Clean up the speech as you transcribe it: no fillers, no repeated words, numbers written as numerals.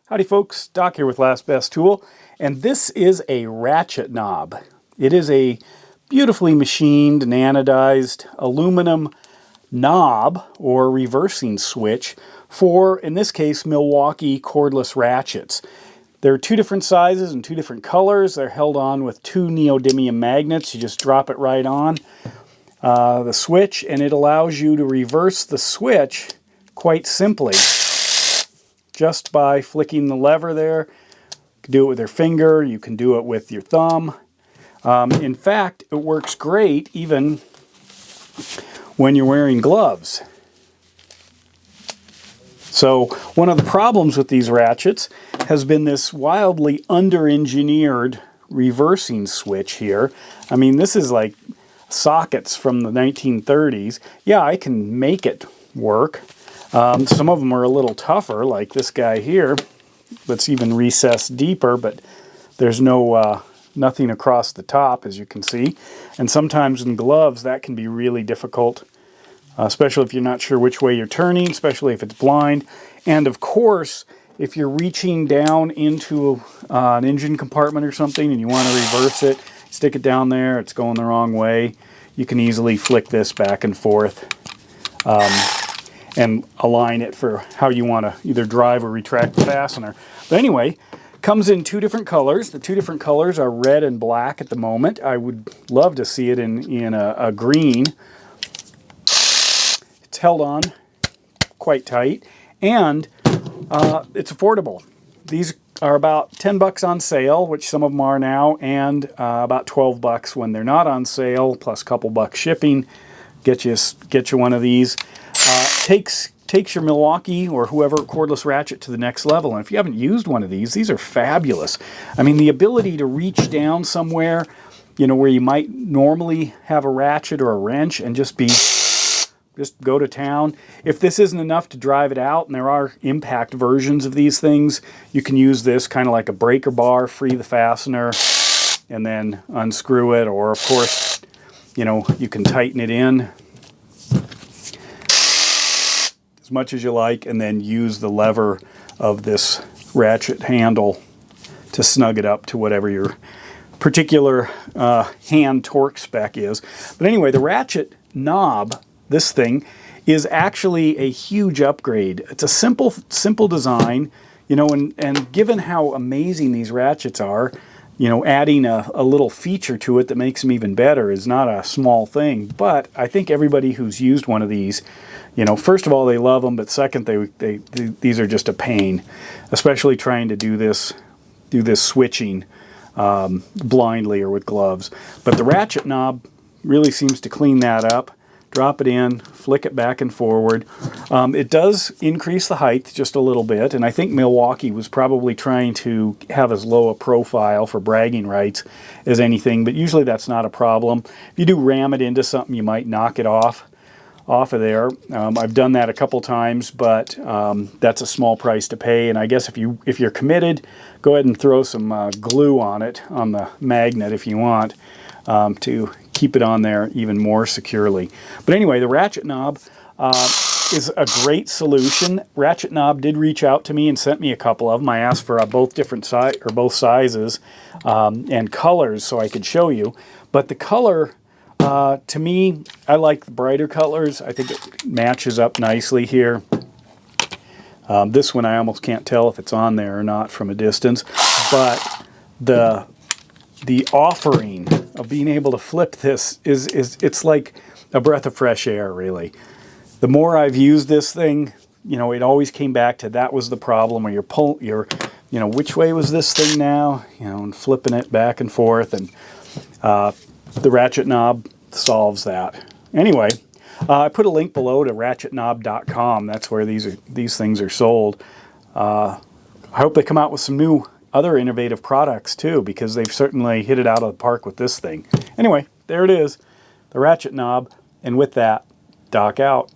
Howdy folks, Doc here with Last Best Tool, and this is a ratchet knob. It is a beautifully machined and anodized aluminum knob or reversing switch for, in this case, Milwaukee cordless ratchets. There are two different sizes and two different colors. They're held on with two neodymium magnets. You just drop it right on the switch, and it allows you to reverse the switch quite simply just by flicking the lever there. You can do it with your finger, you can do it with your thumb. In fact, it works great even when you're wearing gloves. So one of the problems with these ratchets has been this wildly under-engineered reversing switch here. I mean, this is like sockets from the 1930s. Yeah, I can make it work. Some of them are a little tougher, like this guy here, that's even recessed deeper, but there's nothing across the top, as you can see. And sometimes in gloves, that can be really difficult, especially if you're not sure which way you're turning, especially if it's blind. And of course, if you're reaching down into an engine compartment or something and you want to reverse it, stick it down there, it's going the wrong way, you can easily flick this back and forth. And align it for how you want to either drive or retract the fastener. But anyway, comes in two different colors. The two different colors are red and black at the moment. I would love to see it in a green. It's held on quite tight, and it's affordable. These are about 10 bucks on sale, which some of them are now, and about 12 bucks when they're not on sale, plus a couple bucks shipping. Get you one of these. Takes your Milwaukee or whoever cordless ratchet to the next level. And if you haven't used one of these are fabulous. I mean, the ability to reach down somewhere, you know, where you might normally have a ratchet or a wrench and just go to town. If this isn't enough to drive it out, and there are impact versions of these things, you can use this kind of like a breaker bar, free the fastener, and then unscrew it. Or, of course, you know, you can tighten it in much as you like, and then use the lever of this ratchet handle to snug it up to whatever your particular hand torque spec is. But anyway, the ratchet knob, this thing, is actually a huge upgrade. It's a simple design, you know, and given how amazing these ratchets are, you know, adding a little feature to it that makes them even better is not a small thing. But I think everybody who's used one of these, you know, first of all, they love them, but second, these are just a pain, especially trying to do this switching blindly or with gloves. But the ratchet knob really seems to clean that up. Drop it in, flick it back and forward. It does increase the height just a little bit, and I think Milwaukee was probably trying to have as low a profile for bragging rights as anything, but usually that's not a problem. If you do ram it into something, you might knock it off of there. I've done that a couple times, but that's a small price to pay. And I guess if you're committed, go ahead and throw some glue on it, on the magnet if you want, to keep it on there even more securely. But anyway, the ratchet knob is a great solution. Ratchet Knob did reach out to me and sent me a couple of them. I asked for both sizes and colors so I could show you. But the color, to me, I like the brighter colors. I think it matches up nicely here. This one I almost can't tell if it's on there or not from a distance, but the offering of being able to flip this it's like a breath of fresh air, really. The more I've used this thing, you know, it always came back to that was the problem where you're you know, which way was this thing now, you know, and flipping it back and forth, and the ratchet knob solves that. Anyway, I put a link below to ratchetknob.com. That's where these things are sold. I hope they come out with some new other innovative products too, because they've certainly hit it out of the park with this thing. Anyway, there it is, the ratchet knob, and with that, Doc out.